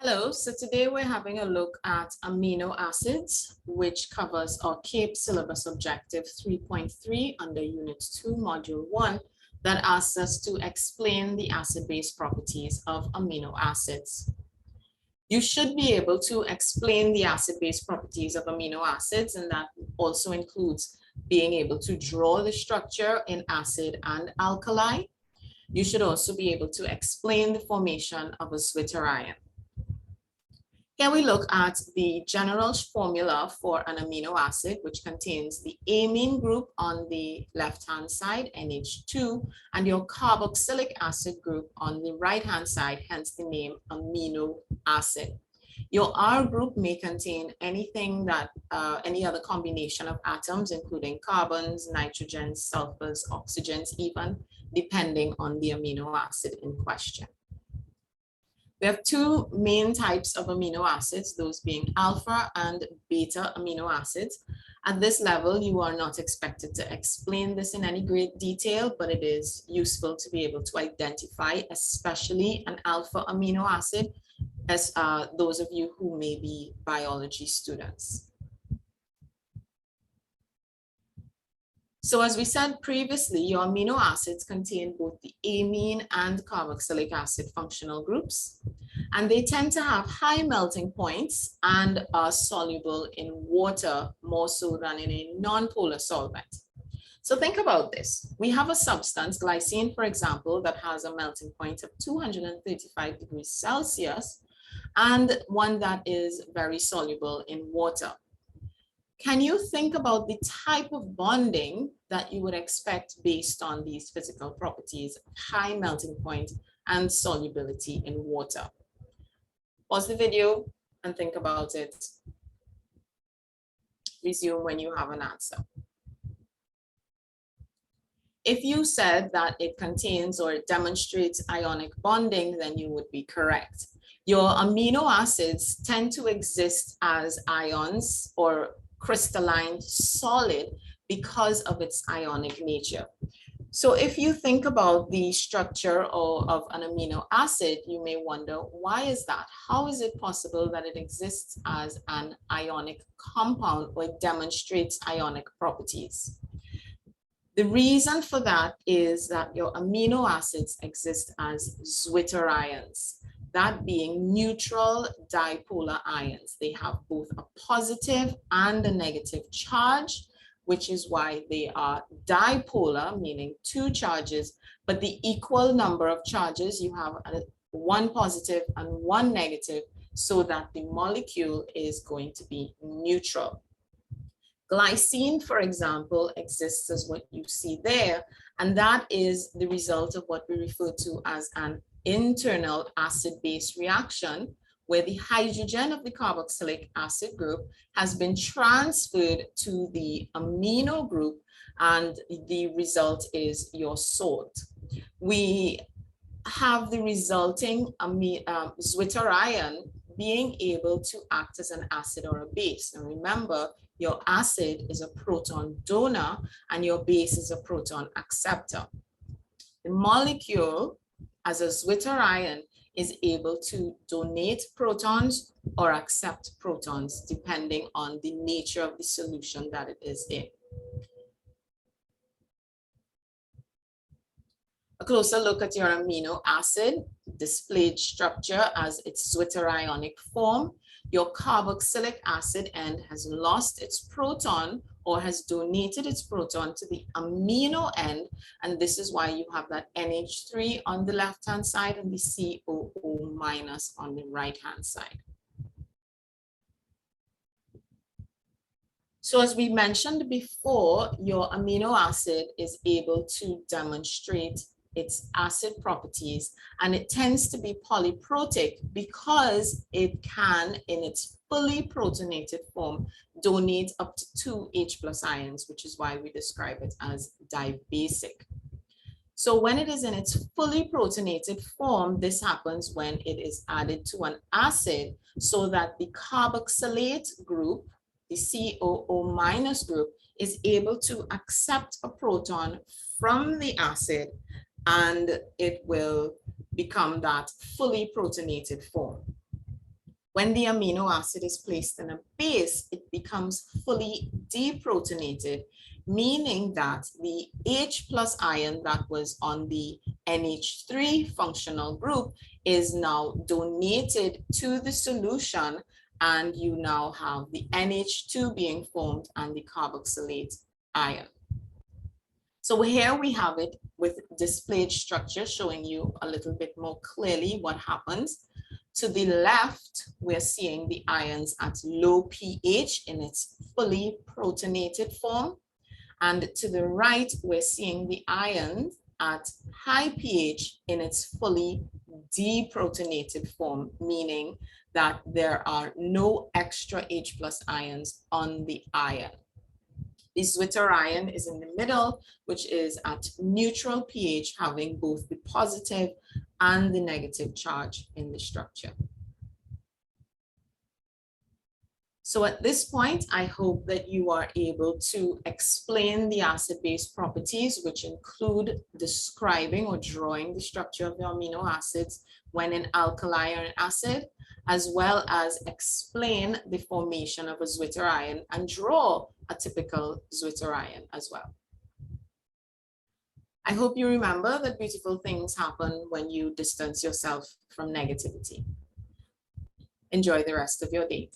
Hello, so today we're having a look at amino acids, which covers our CAPE syllabus objective 3.3 under Unit 2, Module 1, that asks us to explain the acid-base properties of amino acids. You should be able to explain the acid-base properties of amino acids, and that also includes being able to draw the structure in acid and alkali. You should also be able to explain the formation of a zwitterion. Here we look at the general formula for an amino acid, which contains the amine group on the left-hand side, NH2, and your carboxylic acid group on the right-hand side, hence the name amino acid. Your R group may contain anything that, any other combination of atoms, including carbons, nitrogens, sulfurs, oxygens even, depending on the amino acid in question. We have two main types of amino acids, those being alpha and beta amino acids. At this level, you are not expected to explain this in any great detail, but it is useful to be able to identify, especially an alpha amino acid, as those of you who may be biology students. So as we said previously, your amino acids contain both the amine and carboxylic acid functional groups, and they tend to have high melting points and are soluble in water more so than in a non-polar solvent. So think about this. We have a substance, glycine, for example, that has a melting point of 235 degrees Celsius, and one that is very soluble in water. Can you think about the type of bonding that you would expect based on these physical properties, high melting point and solubility in water? Pause the video and think about it. Resume when you have an answer. If you said that it contains or it demonstrates ionic bonding, then you would be correct. Your amino acids tend to exist as ions or crystalline solid because of its ionic nature. So if you think about the structure of an amino acid, you may wonder, why is that? How is it possible that it exists as an ionic compound or it demonstrates ionic properties? The reason for that is that your amino acids exist as zwitterions, that being neutral dipolar ions. They have both a positive and a negative charge, which is why they are dipolar, meaning two charges, but the equal number of charges, you have one positive and one negative, so that the molecule is going to be neutral. Glycine, for example, exists as what you see there, and that is the result of what we refer to as an internal acid-base reaction, where the hydrogen of the carboxylic acid group has been transferred to the amino group, and the result is your salt. We have the resulting zwitterion being able to act as an acid or a base. And remember, your acid is a proton donor and your base is a proton acceptor. The molecule, as a zwitterion, is able to donate protons or accept protons depending on the nature of the solution that it is in. A closer look at your amino acid displayed structure as its zwitterionic form. Your carboxylic acid end has lost its proton or has donated its proton to the amino end, and this is why you have that NH3 on the left-hand side and the COO minus on the right-hand side. So as we mentioned before, your amino acid is able to demonstrate its acid properties, and it tends to be polyprotic because it can, in its fully protonated form, donate up to 2 H+ ions, which is why we describe it as dibasic. So when it is in its fully protonated form, this happens when it is added to an acid, so that the carboxylate group, the COO minus group, is able to accept a proton from the acid, and it will become that fully protonated form. When the amino acid is placed in a base, it becomes fully deprotonated, meaning that the H plus ion that was on the NH3 functional group is now donated to the solution, and you now have the NH2 being formed and the carboxylate ion. So here we have it with displayed structure showing you a little bit more clearly what happens. To the left, we're seeing the ions at low pH in its fully protonated form. And to the right, we're seeing the ions at high pH in its fully deprotonated form, meaning that there are no extra H plus ions on the ion. The zwitterion is in the middle, which is at neutral pH, having both the positive and the negative charge in the structure. So at this point, I hope that you are able to explain the acid-base properties, which include describing or drawing the structure of the amino acids when in alkali or an acid, as well as explain the formation of a zwitterion and draw a typical zwitterion as well. I hope you remember that beautiful things happen when you distance yourself from negativity. Enjoy the rest of your day.